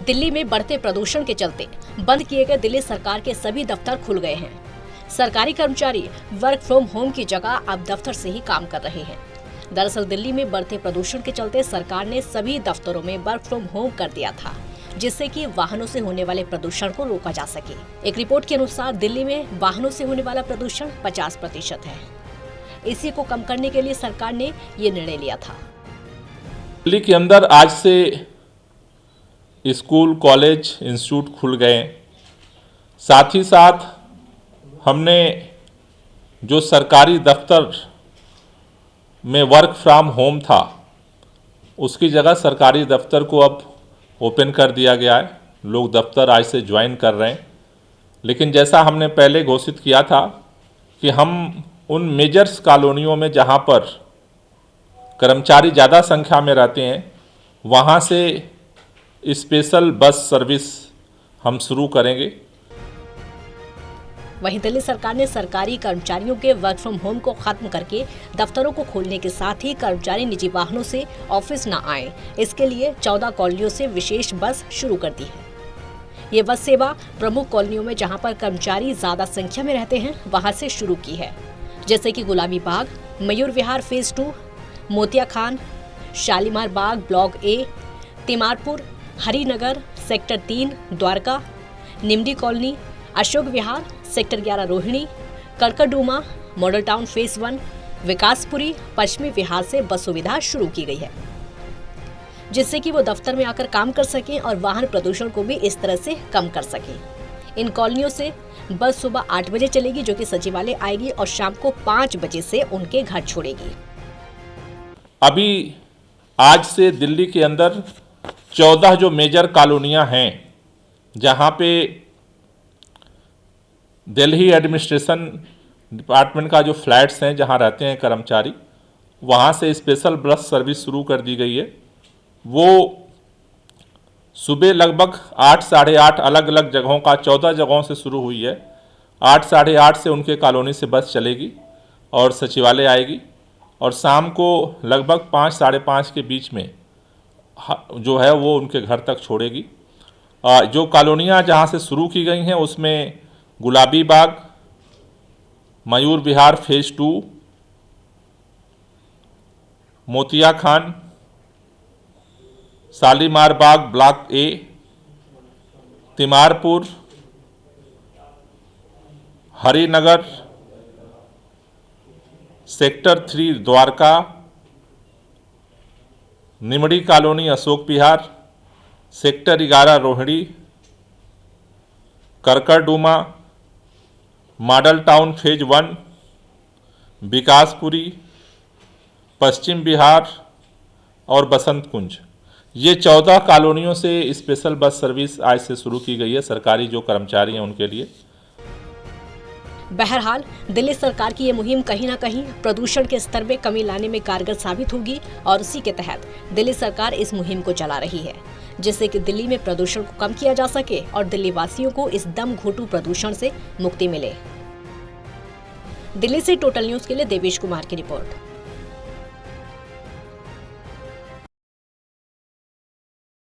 दिल्ली में बढ़ते प्रदूषण के चलते बंद किए गए दिल्ली सरकार के सभी दफ्तर खुल गए हैं। सरकारी कर्मचारी वर्क फ्रॉम होम की जगह अब दफ्तर से ही काम कर रहे हैं। दरअसल दिल्ली में बढ़ते प्रदूषण के चलते सरकार ने सभी दफ्तरों में वर्क फ्रॉम होम कर दिया था, जिससे कि वाहनों से होने वाले प्रदूषण को रोका जा सके। एक रिपोर्ट के अनुसार दिल्ली में वाहनों से होने वाला प्रदूषण 50% है। इसी को कम करने के लिए सरकार ने ये निर्णय लिया था। दिल्ली के अंदर आज से स्कूल, कॉलेज, इंस्टीट्यूट खुल गए। साथ ही साथ हमने जो सरकारी दफ्तर में वर्क फ्रॉम होम था, उसकी जगह सरकारी दफ्तर को अब ओपन कर दिया गया है। लोग दफ्तर आज से ज्वाइन कर रहे हैं। लेकिन जैसा हमने पहले घोषित किया था कि हम उन मेजर्स कॉलोनियों में जहां पर कर्मचारी ज़्यादा संख्या में रहते हैं, वहां से स्पेशल बस सर्विस हम शुरू करेंगे। वहीं दिल्ली सरकार ने सरकारी कर्मचारियों के वर्क फ्रॉम होम को खत्म करके दफ्तरों को खोलने के साथ ही कर्मचारी निजी वाहनों से ऑफिस न आए, इसके लिए 14 कॉलोनियों से विशेष बस शुरू कर दी है। ये बस सेवा प्रमुख कॉलोनियों में जहां पर कर्मचारी ज्यादा संख्या में रहते हैं, वहां से शुरू की है, जैसे कि गुलाबी बाग, Mayur Vihar phase 2, Motia Khan, Shalimar Bagh block A, Timarpur, Harinagar, sector 3, Dwarka, Nimri colony, Ashok Vihar, sector 11 Rohini, Karkardooma, model town phase 1, Vikaspuri, Paschimi Vihar से बस सुविधा शुरू की गई है, जिससे कि वो दफ्तर में आकर काम कर सकें और वाहन प्रदूषण को भी इस तरह से कम कर सकें। इन कॉलोनियों से बस सुबह 8 बजे चलेगी, जो कि सचिवालय आएगी और शाम को 5 बजे से उनके घर छोड़ेगी। अभी आज से दिल्ली के अंदर 14 जो मेजर कॉलोनियां हैं, जहां पे दिल्ली एडमिनिस्ट्रेशन डिपार्टमेंट का जो फ्लैट्स हैं, जहां रहते हैं कर्मचारी, वहां से स्पेशल बस सर्विस शुरू कर दी गई है। वो सुबह लगभग 8, साढ़े 8 अलग अलग जगहों का 14 जगहों से शुरू हुई है। 8, साढ़े 8 से उनके कॉलोनी से बस चलेगी और सचिवालय आएगी, और शाम को लगभग 5, साढ़े 5 के बीच में जो है वो उनके घर तक छोड़ेगी। जो कॉलोनियाँ जहाँ से शुरू की गई हैं, उसमें गुलाबी बाग, Mayur Vihar phase 2, Motia Khan, Shalimar Bagh block A, Timarpur, Harinagar, sector 3 Dwarka, Nimri colony Ashok Vihar, sector 11 Rohini, Karkardooma, model town phase 1, Vikaspuri, Paschim Vihar और बसंत कुंज। ये 14 कॉलोनियों से स्पेशल बस सर्विस आज से शुरू की गई है सरकारी जो कर्मचारी हैं उनके लिए। बहरहाल दिल्ली सरकार की ये मुहिम कहीं ना कहीं प्रदूषण के स्तर में कमी लाने में कारगर साबित होगी, और उसी के तहत दिल्ली सरकार इस मुहिम को चला रही है, जिससे कि दिल्ली में प्रदूषण को कम किया जा सके और दिल्ली वासियों को इस दम घोटू प्रदूषण से मुक्ति मिले। दिल्ली से टोटल न्यूज के लिए देवेश कुमार की रिपोर्ट।